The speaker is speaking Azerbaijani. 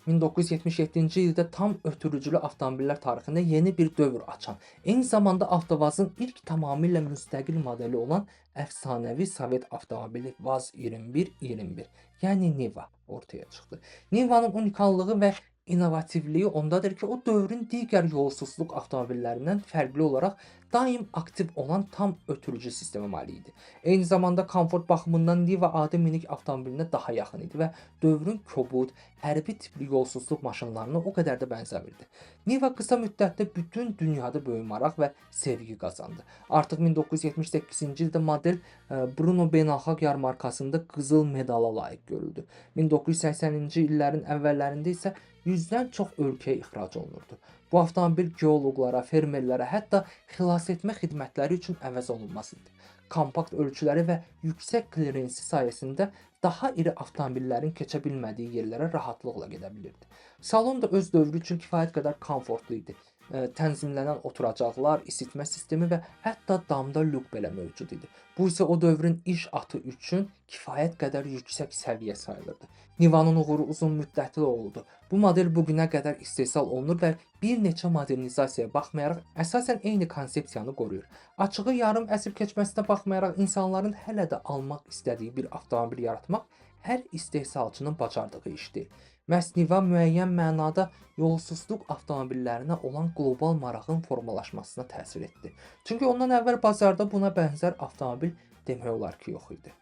1977-ci ildə tam ötürücülü avtomobillər tarixində yeni bir dövr açan, eyni zamanda Avtovazın ilk tamamilə müstəqil modeli olan əfsanəvi Sovet avtomobili VAZ-2121, yəni Niva ortaya çıxdı. Nivanın unikallığı və innovativliyi ondadır ki, o dövrün digər yolsuzluq avtomobillərindən fərqli olaraq daim aktiv olan tam ötürücü sistemə malik idi. Eyni zamanda komfort baxımından Niva adi minik avtomobilinə daha yaxın idi və dövrün kobud, hərbi tipli yolsuzluq maşınlarına o qədər də bənzəmirdi. Niva qısa müddətdə bütün dünyada böyük maraq və sevgi qazandı. Artıq 1978-ci ildə model Brno beynəlxalq yarmarkasında qızıl medala layiq görüldü. 1980-ci illərin əvvəllərində isə 100-dən çox ölkəyə ixrac olunurdu. Bu avtomobil geoloqlara, fermerlərə, hətta xilasetmə xidmətləri üçün əvəz olunmaz idi. Kompakt ölçüləri və yüksək klirensi sayəsində daha iri avtomobillərin keçə bilmədiyi yerlərə rahatlıqla gedə bilirdi. Salon da öz dövrü üçün kifayət qədər komfortlu idi. Tənzimlənən oturacaqlar, isitmə sistemi və hətta damda lyuk belə mövcud idi. Bu isə o dövrün iş atı üçün kifayət qədər yüksək səviyyə sayılırdı. Nivanın uğuru uzun müddətli oldu. Bu model bu günə qədər istehsal olunur və bir neçə modernizasiyaya baxmayaraq əsasən eyni konsepsiyanı qoruyur. Açığı yarım əsr keçməsinə baxmayaraq insanların hələ də almaq istədiyi bir avtomobil yaratmaq hər istehsalçının bacardığı iş deyil. Məhz Niva müəyyən mənada yolsuzluq avtomobillərinə olan qlobal marağın formalaşmasına təsir etdi. Çünki ondan əvvəl bazarda buna bənzər avtomobil demək olar ki, yox idi.